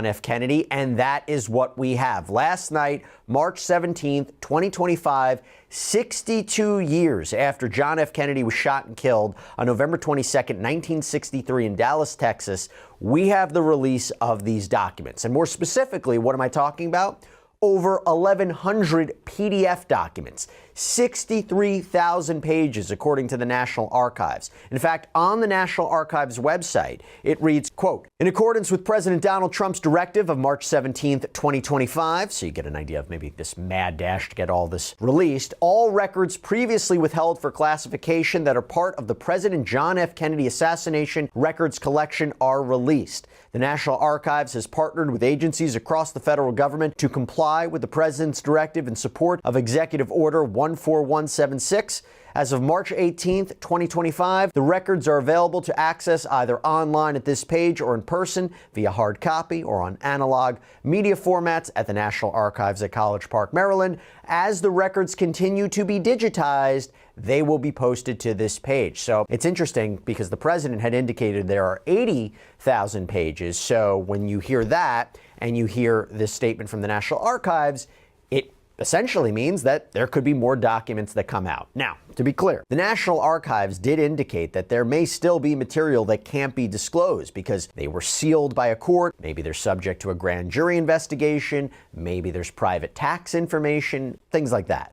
John F. Kennedy, and that is what we have. Last night, March 17th, 2025, 62 years after John F. Kennedy was shot and killed on November 22nd, 1963 in Dallas, Texas, we have the release of these documents. And more specifically, what am I talking about? Over 1,100 PDF documents, 63,000 pages, according to the National Archives. In fact, on the National Archives website, it reads, quote, in accordance with President Donald Trump's directive of March 17th, 2025, so you get an idea of maybe this mad dash to get all this released, all records previously withheld for classification that are part of the President John F. Kennedy assassination records collection are released. The National Archives has partnered with agencies across the federal government to comply with the President's directive in support of Executive Order 14176. As of March 18th, 2025, the records are available to access either online at this page or in person via hard copy or on analog media formats at the National Archives at College Park, Maryland. As the records continue to be digitized, they will be posted to this page. So it's interesting because the president had indicated there are 80,000 pages. So when you hear that and you hear this statement from the National Archives, it essentially means that there could be more documents that come out. Now, to be clear, the National Archives did indicate that there may still be material that can't be disclosed because they were sealed by a court. Maybe they're subject to a grand jury investigation. Maybe there's private tax information, things like that.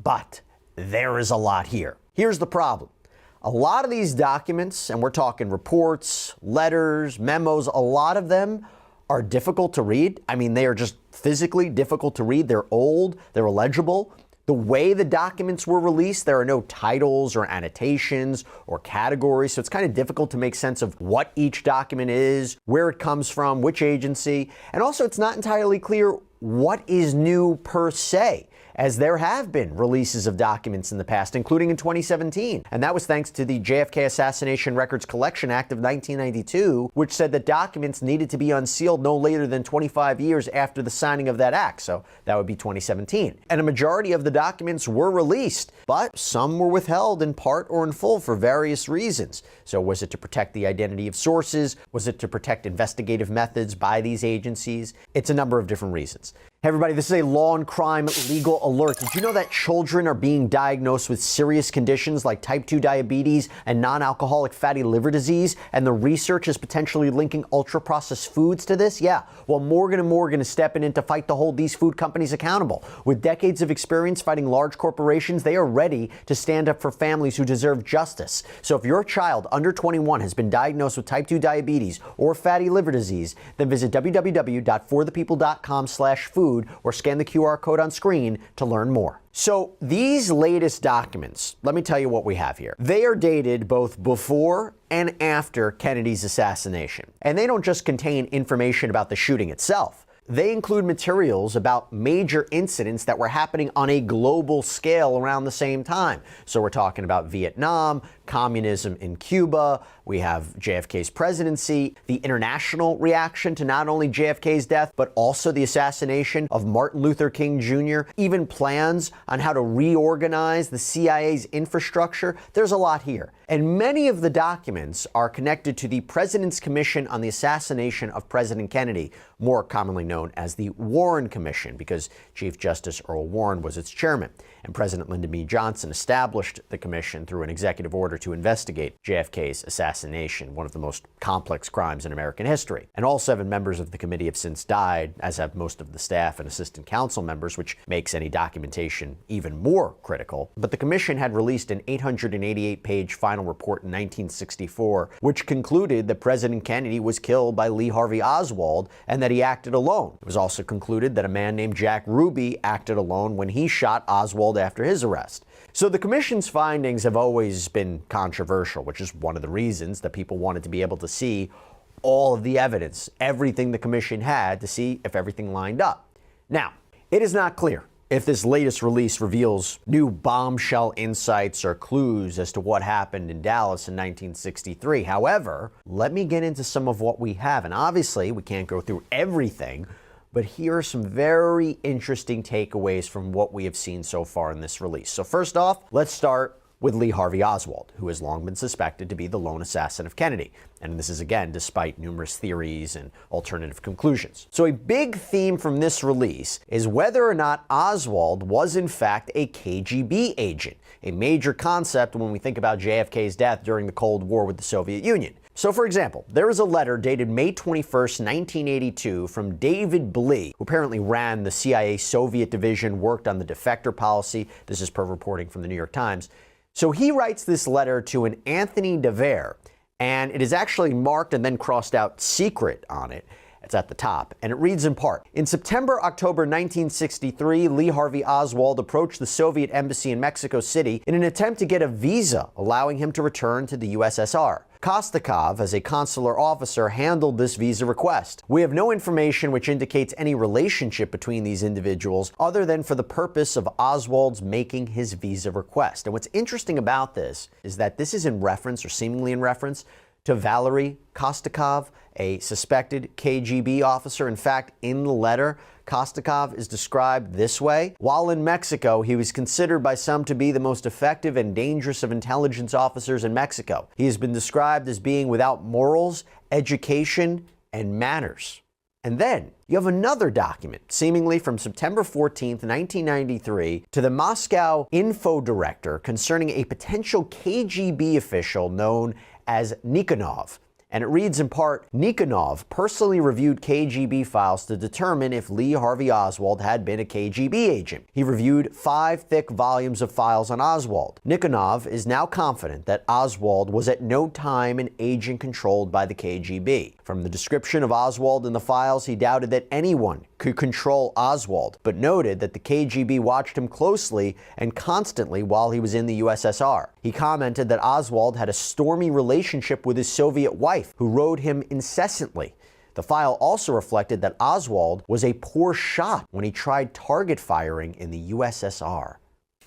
But there is a lot here. Here's the problem. A lot of these documents, and we're talking reports, letters, memos, a lot of them are difficult to read. I mean, they are just physically difficult to read. They're old, they're illegible. The way the documents were released, there are no titles or annotations or categories, so it's kind of difficult to make sense of what each document is, where it comes from, which agency, and also it's not entirely clear what is new per se, as there have been releases of documents in the past, including in 2017. And that was thanks to the JFK Assassination Records Collection Act of 1992, which said that documents needed to be unsealed no later than 25 years after the signing of that act. So that would be 2017. And a majority of the documents were released, but some were withheld in part or in full for various reasons. So was it to protect the identity of sources? Was it to protect investigative methods by these agencies? It's a number of different reasons. Hey everybody, this is a law and crime legal alert. Did you know that children are being diagnosed with serious conditions like type 2 diabetes and non-alcoholic fatty liver disease, and the research is potentially linking ultra-processed foods to this? Yeah, well, Morgan & Morgan is stepping in to fight to hold these food companies accountable. With decades of experience fighting large corporations, they are ready to stand up for families who deserve justice. So if your child under 21 has been diagnosed with type 2 diabetes or fatty liver disease, then visit www.forthepeople.com/food or scan the QR code on screen to learn more. So these latest documents, let me tell you what we have here. They are dated both before and after Kennedy's assassination. And they don't just contain information about the shooting itself. They include materials about major incidents that were happening on a global scale around the same time. So we're talking about Vietnam, communism in Cuba, we have JFK's presidency, the international reaction to not only JFK's death, but also the assassination of Martin Luther King Jr., even plans on how to reorganize the CIA's infrastructure. There's a lot here. And many of the documents are connected to the President's Commission on the Assassination of President Kennedy, more commonly known as the Warren Commission, because Chief Justice Earl Warren was its chairman. And President Lyndon B. Johnson established the commission through an executive order to investigate JFK's assassination, one of the most complex crimes in American history. And all 7 members of the committee have since died, as have most of the staff and assistant council members, which makes any documentation even more critical. But the commission had released an 888-page final report in 1964, which concluded that President Kennedy was killed by Lee Harvey Oswald and that he acted alone. It was also concluded that a man named Jack Ruby acted alone when he shot Oswald after his arrest. So the commission's findings have always been controversial, which is one of the reasons that people wanted to be able to see all of the evidence, everything the commission had, to see if everything lined up. Now, it is not clear if this latest release reveals new bombshell insights or clues as to what happened in Dallas in 1963. However, let me get into some of what we have. And obviously, we can't go through everything, but here are some very interesting takeaways from what we have seen so far in this release. So first off, let's start with Lee Harvey Oswald, who has long been suspected to be the lone assassin of Kennedy. And this is, again, despite numerous theories and alternative conclusions. So a big theme from this release is whether or not Oswald was in fact a KGB agent, a major concept when we think about JFK's death during the Cold War with the Soviet Union. So, for example, there is a letter dated May 21st, 1982 from David Blee, who apparently ran the CIA Soviet division, worked on the defector policy. This is per reporting from the New York Times. So he writes this letter to an Anthony DeVere, and it is actually marked and then crossed out secret on it. It's at the top, and it reads in part, in September-October 1963, Lee Harvey Oswald approached the Soviet embassy in Mexico City in an attempt to get a visa allowing him to return to the USSR. Kostakov, as a consular officer, handled this visa request. We have no information which indicates any relationship between these individuals other than for the purpose of Oswald's making his visa request. And what's interesting about this is that this is in reference, or seemingly in reference, to Valery Kostakov, a suspected KGB officer. In fact, in the letter, Kostakov is described this way. While in Mexico, he was considered by some to be the most effective and dangerous of intelligence officers in Mexico. He has been described as being without morals, education, and manners. And then you have another document, seemingly from September 14th, 1993, to the Moscow info director concerning a potential KGB official known as Nikonov. And it reads in part, Nikonov personally reviewed KGB files to determine if Lee Harvey Oswald had been a KGB agent. He reviewed 5 thick volumes of files on Oswald. Nikonov is now confident that Oswald was at no time an agent controlled by the KGB. From the description of Oswald in the files, he doubted that anyone could control Oswald, but noted that the KGB watched him closely and constantly while he was in the USSR. He commented that Oswald had a stormy relationship with his Soviet wife, who rode him incessantly. The file also reflected that Oswald was a poor shot when he tried target firing in the USSR.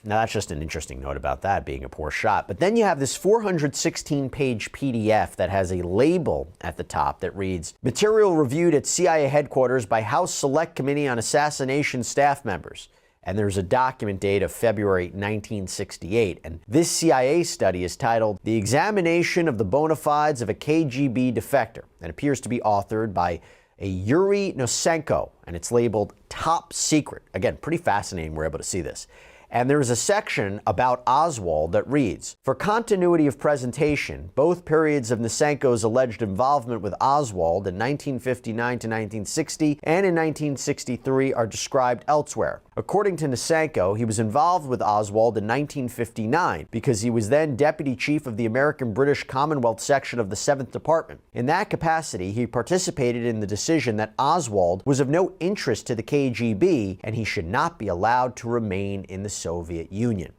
Now, that's just an interesting note about that being a poor shot. But then you have this 416-page PDF that has a label at the top that reads, Material reviewed at CIA headquarters by House Select Committee on Assassination staff members. And there's a document date of February 1968. And this CIA study is titled The Examination of the Bona Fides of a KGB Defector, and appears to be authored by a Yuri Nosenko, and it's labeled Top Secret. Again, pretty fascinating we're able to see this. And there is a section about Oswald that reads, for continuity of presentation, both periods of Nosenko's alleged involvement with Oswald in 1959 to 1960 and in 1963 are described elsewhere. According to Nosenko, he was involved with Oswald in 1959 because he was then Deputy Chief of the American-British Commonwealth Section of the 7th Department. In that capacity, he participated in the decision that Oswald was of no interest to the KGB and he should not be allowed to remain in the Soviet Union.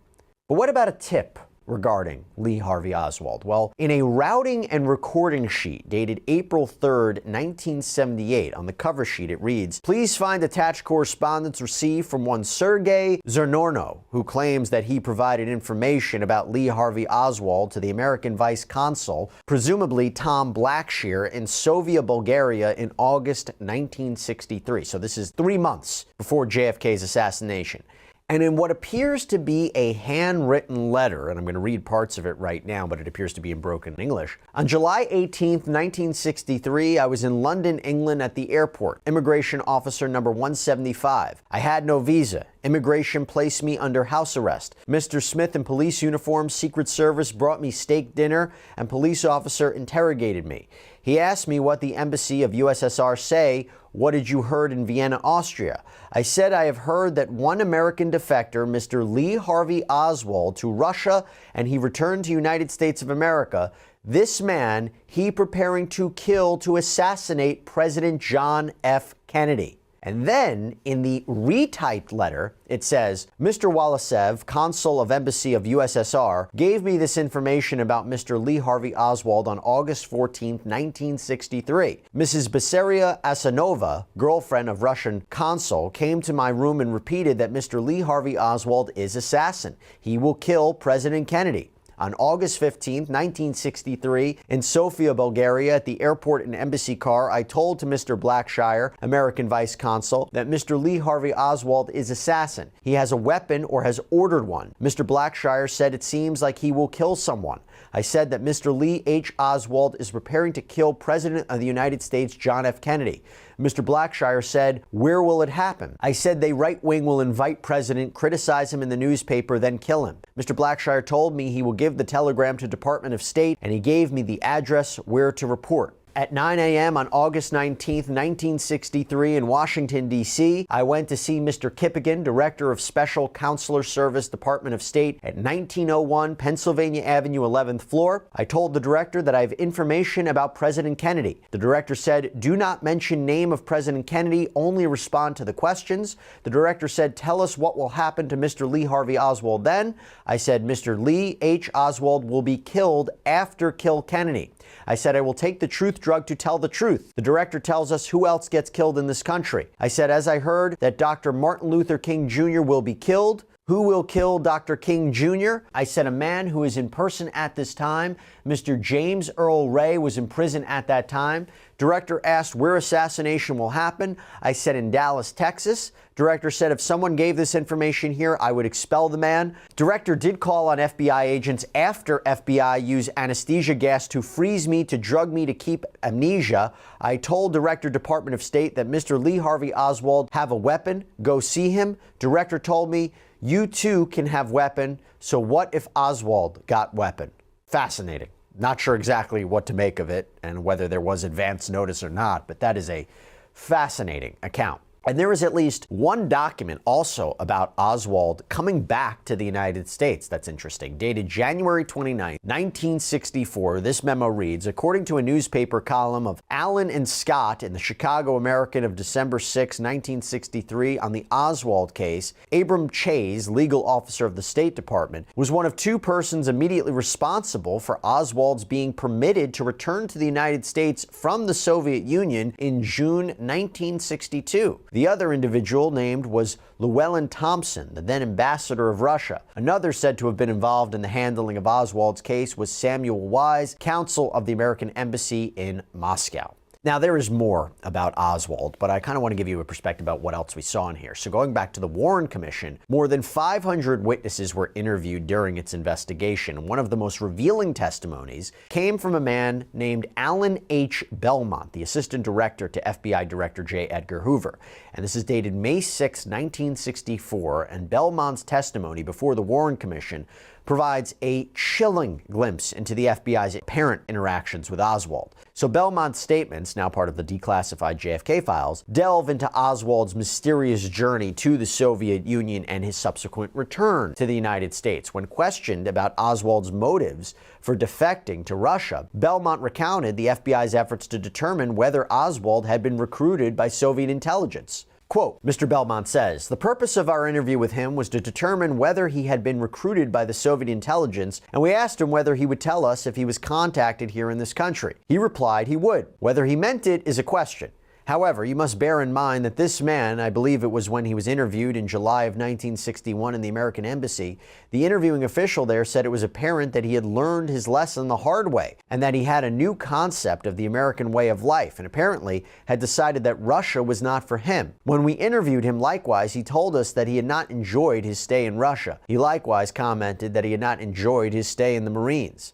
But what about a tip regarding Lee Harvey Oswald? Well, in a routing and recording sheet dated April 3rd, 1978, on the cover sheet it reads, please find attached correspondence received from one Sergei Zernorno, who claims that he provided information about Lee Harvey Oswald to the American vice consul, presumably Tom Blackshear, in Sofia, Bulgaria in August 1963. So this is 3 months before JFK's assassination. And in what appears to be a handwritten letter, and I'm going to read parts of it right now, but it appears to be in broken English. On July 18th, 1963, I was in London, England at the airport. Immigration officer number 175. I had no visa. Immigration placed me under house arrest. Mr. Smith in police uniform, Secret Service, brought me steak dinner, and police officer interrogated me. He asked me what the embassy of USSR say. What did you heard in Vienna, Austria? I said I have heard that one American defector, Mr. Lee Harvey Oswald, to Russia, and he returned to United States of America. This man, he preparing to kill, to assassinate President John F. Kennedy. And then, in the retyped letter, it says, Mr. Walasev, consul of Embassy of USSR, gave me this information about Mr. Lee Harvey Oswald on August 14, 1963. Mrs. Basaria Asanova, girlfriend of Russian consul, came to my room and repeated that Mr. Lee Harvey Oswald is assassin. He will kill President Kennedy. On August 15, 1963, in Sofia, Bulgaria, at the airport and embassy car, I told to Mr. Blackshire, American Vice Consul, that Mr. Lee Harvey Oswald is assassin. He has a weapon or has ordered one. Mr. Blackshire said it seems like he will kill someone. I said that Mr. Lee H. Oswald is preparing to kill President of the United States John F. Kennedy. Mr. Blackshire said, where will it happen? I said the right wing will invite President, criticize him in the newspaper, then kill him. Mr. Blackshire told me he will give the telegram to Department of State, and he gave me the address where to report. At 9 a.m. on August 19, 1963, in Washington, D.C., I went to see Mr. Kippigan, Director of Special Counselor Service, Department of State, at 1901 Pennsylvania Avenue, 11th floor. I told the director that I have information about President Kennedy. The director said, do not mention name of President Kennedy, only respond to the questions. The director said, tell us what will happen to Mr. Lee Harvey Oswald then. I said, Mr. Lee H. Oswald will be killed after kill Kennedy. I said, I will take the truth drug to tell the truth. The director tells us who else gets killed in this country. I said, as I heard that Dr. Martin Luther King Jr. will be killed. Who will kill Dr. King Jr.? I said, a man who is in person at this time. Mr. James Earl Ray was in prison at that time. Director asked where assassination will happen. I said, in Dallas, Texas. Director said, if someone gave this information here, I would expel the man. Director did call on FBI agents after FBI used anesthesia gas to freeze me, to drug me, to keep amnesia. I told Director, Department of State, that Mr. Lee Harvey Oswald have a weapon. Go see him. Director told me, you too can have weapon. So what if Oswald got weapon? Fascinating. Not sure exactly what to make of it and whether there was advance notice or not, but that is a fascinating account. And there is at least one document also about Oswald coming back to the United States that's interesting. Dated January 29, 1964, this memo reads, according to a newspaper column of Allen and Scott in the Chicago American of December 6, 1963, on the Oswald case, Abram Chase, legal officer of the State Department, was one of two persons immediately responsible for Oswald's being permitted to return to the United States from the Soviet Union in June 1962. The other individual named was Llewellyn Thompson, the then ambassador of Russia. Another said to have been involved in the handling of Oswald's case was Samuel Wise, counsel of the American Embassy in Moscow. Now, there is more about Oswald, but I kind of want to give you a perspective about what else we saw in here. So going back to the Warren Commission, more than 500 witnesses were interviewed during its investigation. One of the most revealing testimonies came from a man named Alan H. Belmont, the assistant director to FBI Director J. Edgar Hoover. And this is dated May 6, 1964, and Belmont's testimony before the Warren Commission provides a chilling glimpse into the FBI's apparent interactions with Oswald. So Belmont's statements, now part of the declassified JFK files, delve into Oswald's mysterious journey to the Soviet Union and his subsequent return to the United States. When questioned about Oswald's motives for defecting to Russia, Belmont recounted the FBI's efforts to determine whether Oswald had been recruited by Soviet intelligence. Quote, Mr. Belmont says, the purpose of our interview with him was to determine whether he had been recruited by the Soviet intelligence, and we asked him whether he would tell us if he was contacted here in this country. He replied he would. Whether he meant it is a question. However, you must bear in mind that this man, I believe it was when he was interviewed in July of 1961 in the American Embassy, the interviewing official there said it was apparent that he had learned his lesson the hard way and that he had a new concept of the American way of life and apparently had decided that Russia was not for him. When we interviewed him, likewise, he told us that he had not enjoyed his stay in Russia. He likewise commented that he had not enjoyed his stay in the Marines.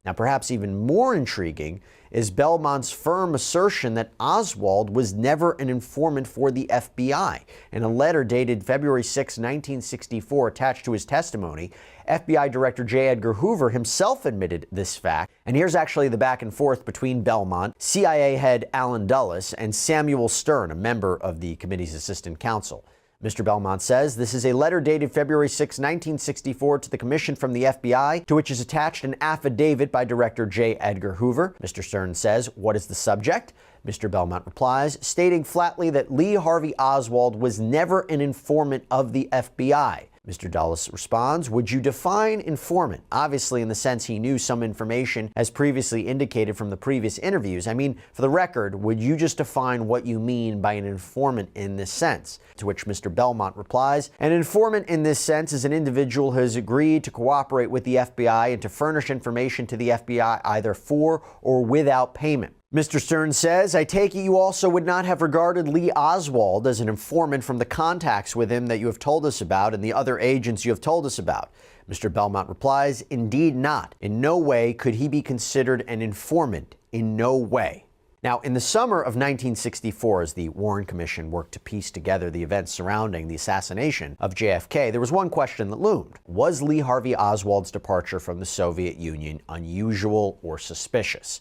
Now, perhaps even more intriguing is Belmont's firm assertion that Oswald was never an informant for the FBI. In a letter dated February 6, 1964, attached to his testimony, FBI Director J. Edgar Hoover himself admitted this fact. And here's actually the back and forth between Belmont, CIA head Allen Dulles, and Samuel Stern, a member of the committee's assistant counsel. Mr. Belmont says this is a letter dated February 6, 1964 to the Commission from the FBI, to which is attached an affidavit by Director J. Edgar Hoover. Mr. Stern says, what is the subject? Mr. Belmont replies, stating flatly that Lee Harvey Oswald was never an informant of the FBI. Mr. Dulles responds, would you define informant? Obviously, in the sense he knew some information as previously indicated from the previous interviews. I mean, for the record, would you just define what you mean by an informant in this sense? To which Mr. Belmont replies, an informant in this sense is an individual who has agreed to cooperate with the FBI and to furnish information to the FBI either for or without payment. Mr. Stern says, I take it you also would not have regarded Lee Oswald as an informant from the contacts with him that you have told us about and the other agents you have told us about. Mr. Belmont replies, indeed not. In no way could he be considered an informant. In no way. Now, in the summer of 1964, as the Warren Commission worked to piece together the events surrounding the assassination of JFK, there was one question that loomed. Was Lee Harvey Oswald's departure from the Soviet Union unusual or suspicious?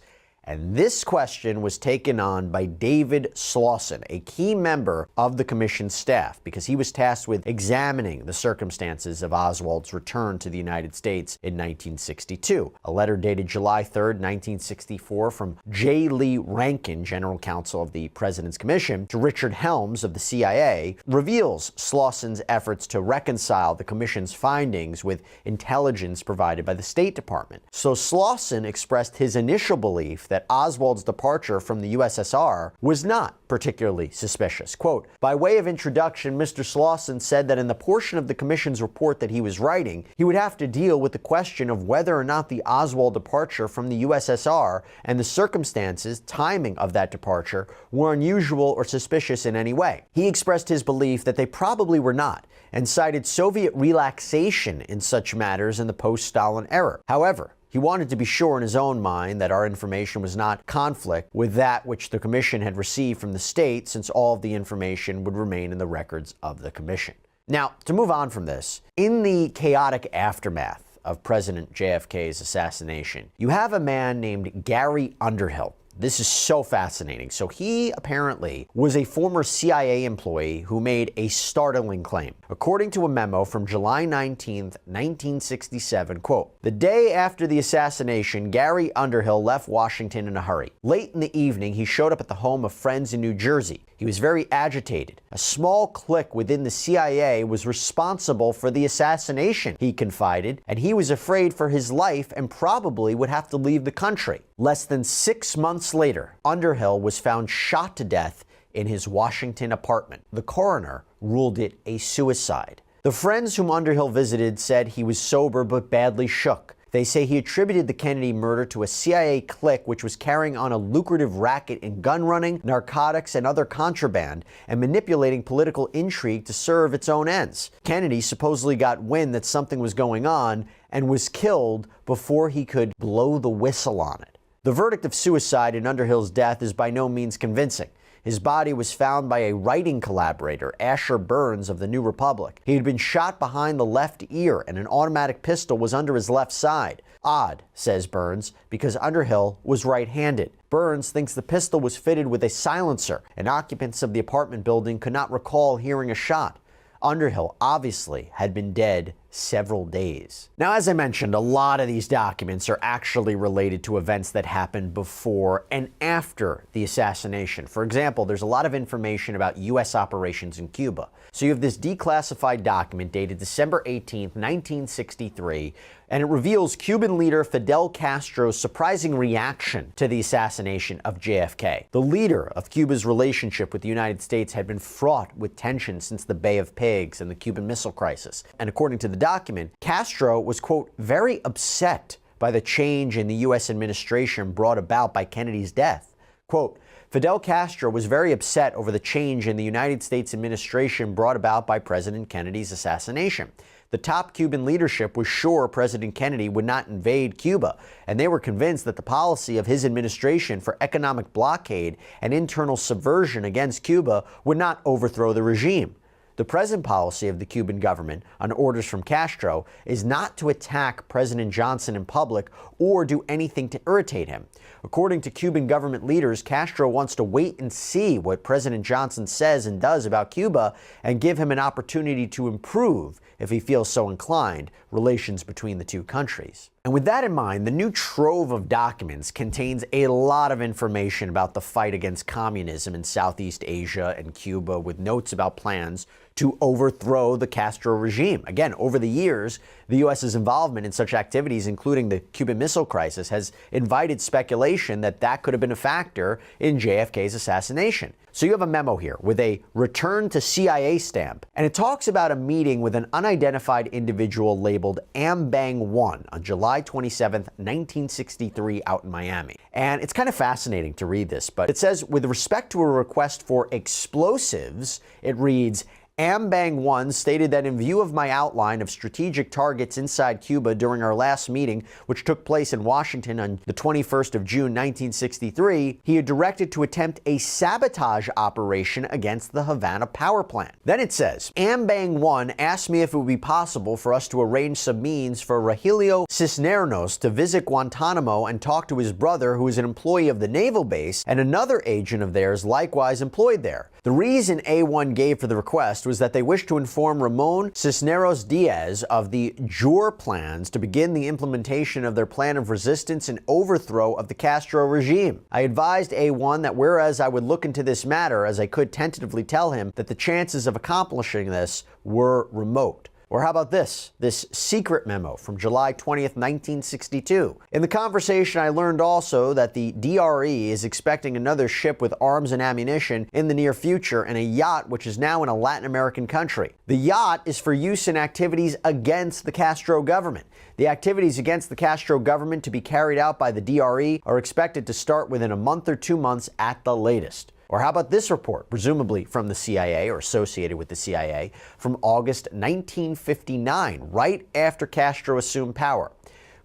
And this question was taken on by David Slauson, a key member of the commission's staff, because he was tasked with examining the circumstances of Oswald's return to the United States in 1962. A letter dated July 3rd, 1964, from J. Lee Rankin, general counsel of the President's Commission, to Richard Helms of the CIA, reveals Slauson's efforts to reconcile the commission's findings with intelligence provided by the State Department. So Slauson expressed his initial belief that Oswald's departure from the USSR was not particularly suspicious. Quote, by way of introduction, Mr. Slauson said that in the portion of the commission's report that he was writing, he would have to deal with the question of whether or not the Oswald departure from the USSR and the circumstances, timing of that departure, were unusual or suspicious in any way. He expressed his belief that they probably were not, and cited Soviet relaxation in such matters in the post-Stalin era. However, he wanted to be sure in his own mind that our information was not conflict with that which the Commission had received from the state, since all of the information would remain in the records of the Commission. Now, to move on from this, in the chaotic aftermath of President JFK's assassination, you have a man named Gary Underhill. This is so fascinating. So he apparently was a former CIA employee who made a startling claim. According to a memo from July 19th, 1967, quote, the day after the assassination, Gary Underhill left Washington in a hurry. Late in the evening, he showed up at the home of friends in New Jersey. He was very agitated. A small clique within the CIA was responsible for the assassination, he confided, and he was afraid for his life and probably would have to leave the country. Less than 6 months later, Underhill was found shot to death in his Washington apartment. The coroner ruled it a suicide. The friends whom Underhill visited said he was sober but badly shook. They say he attributed the Kennedy murder to a CIA clique which was carrying on a lucrative racket in gun running, narcotics, and other contraband, and manipulating political intrigue to serve its own ends. Kennedy supposedly got wind that something was going on and was killed before he could blow the whistle on it. The verdict of suicide in Underhill's death is by no means convincing. His body was found by a writing collaborator, Asher Burns of the New Republic. He had been shot behind the left ear and an automatic pistol was under his left side. Odd, says Burns, because Underhill was right-handed. Burns thinks the pistol was fitted with a silencer, and occupants of the apartment building could not recall hearing a shot. Underhill obviously had been dead several days. Now, as I mentioned, a lot of these documents are actually related to events that happened before and after the assassination. For example, there's a lot of information about U.S. operations in Cuba. So you have this declassified document dated December 18th, 1963, and it reveals Cuban leader Fidel Castro's surprising reaction to the assassination of JFK. The leader of Cuba's relationship with the United States had been fraught with tension since the Bay of Pigs and the Cuban Missile Crisis. And according to the document, Castro was, quote, very upset by the change in the U.S. administration brought about by Kennedy's death. Quote, Fidel Castro was very upset over the change in the United States administration brought about by President Kennedy's assassination. The top Cuban leadership was sure President Kennedy would not invade Cuba, and they were convinced that the policy of his administration for economic blockade and internal subversion against Cuba would not overthrow the regime. The present policy of the Cuban government, on orders from Castro, is not to attack President Johnson in public or do anything to irritate him. According to Cuban government leaders, Castro wants to wait and see what President Johnson says and does about Cuba and give him an opportunity to improve, if he feels so inclined, relations between the two countries. And with that in mind, the new trove of documents contains a lot of information about the fight against communism in Southeast Asia and Cuba, with notes about plans to overthrow the Castro regime. Again, over the years, the U.S.'s involvement in such activities, including the Cuban Missile Crisis, has invited speculation that that could have been a factor in JFK's assassination. So you have a memo here with a return to CIA stamp, and it talks about a meeting with an unidentified individual labeled Ambang-1 on July 27, 1963, out in Miami. And it's kind of fascinating to read this, but it says, with respect to a request for explosives, it reads, Ambang-1 stated that in view of my outline of strategic targets inside Cuba during our last meeting, which took place in Washington on the 21st of June 1963, he had directed to attempt a sabotage operation against the Havana power plant. Then it says, Ambang-1 asked me if it would be possible for us to arrange some means for Rogelio Cisneros to visit Guantanamo and talk to his brother, who is an employee of the naval base, and another agent of theirs likewise employed there. The reason A1 gave for the request was that they wished to inform Ramon Cisneros Diaz of the JUR plans to begin the implementation of their plan of resistance and overthrow of the Castro regime. I advised A1 that whereas I would look into this matter, as I could tentatively tell him that the chances of accomplishing this were remote. Or how about this secret memo from July 20th, 1962? In the conversation, I learned also that the DRE is expecting another ship with arms and ammunition in the near future, and a yacht which is now in a Latin American country. The yacht is for use in activities against the Castro government. The activities against the Castro government to be carried out by the DRE are expected to start within a month or 2 months at the latest. Or how about this report, presumably from the CIA or associated with the CIA, from August 1959, right after Castro assumed power?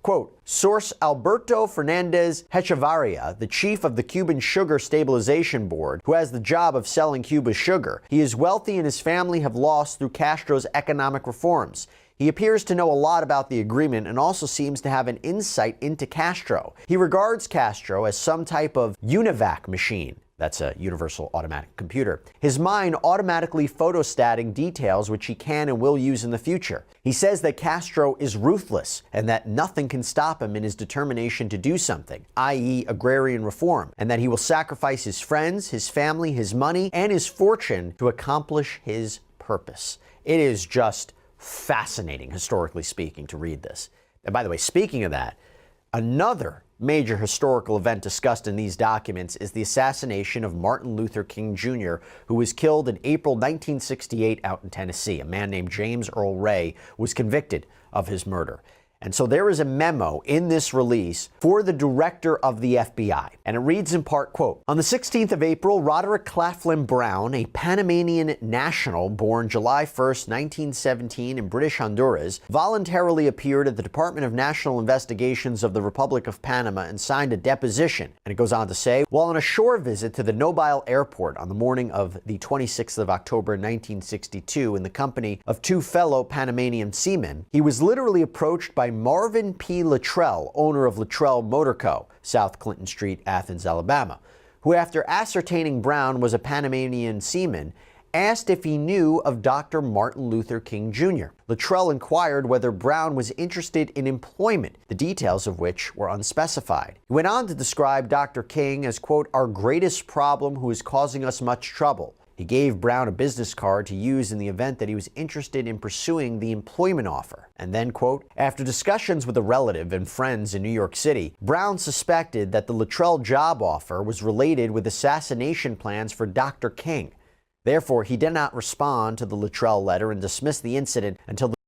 Quote, source Alberto Fernandez Hechavarria, the chief of the Cuban Sugar Stabilization Board, who has the job of selling Cuba's sugar. He is wealthy and his family have lost through Castro's economic reforms. He appears to know a lot about the agreement and also seems to have an insight into Castro. He regards Castro as some type of UNIVAC machine. That's a universal automatic computer. His mind automatically photostating details which he can and will use in the future. He says that Castro is ruthless and that nothing can stop him in his determination to do something, i.e. agrarian reform, and that he will sacrifice his friends, his family, his money, and his fortune to accomplish his purpose. It is just fascinating, historically speaking, to read this. And by the way, speaking of that, another major historical event discussed in these documents is the assassination of Martin Luther King Jr., who was killed in April 1968 out in Tennessee. A man named James Earl Ray was convicted of his murder. And so there is a memo in this release for the director of the FBI. And it reads in part, quote, on the 16th of April, Roderick Claflin Brown, a Panamanian national born July 1st, 1917 in British Honduras, voluntarily appeared at the Department of National Investigations of the Republic of Panama and signed a deposition. And it goes on to say, while on a shore visit to the Nobile Airport on the morning of the 26th of October, 1962, in the company of 2 fellow Panamanian seamen, he was literally approached by Marvin P. Luttrell, owner of Luttrell Motor Co., South Clinton Street, Athens, Alabama, who, after ascertaining Brown was a Panamanian seaman, asked if he knew of Dr. Martin Luther King Jr. Luttrell inquired whether Brown was interested in employment, the details of which were unspecified. He went on to describe Dr. King as, quote, our greatest problem who is causing us much trouble. He gave Brown a business card to use in the event that he was interested in pursuing the employment offer. And then, quote, after discussions with a relative and friends in New York City, Brown suspected that the Luttrell job offer was related with assassination plans for Dr. King. Therefore, he did not respond to the Luttrell letter and dismissed the incident until the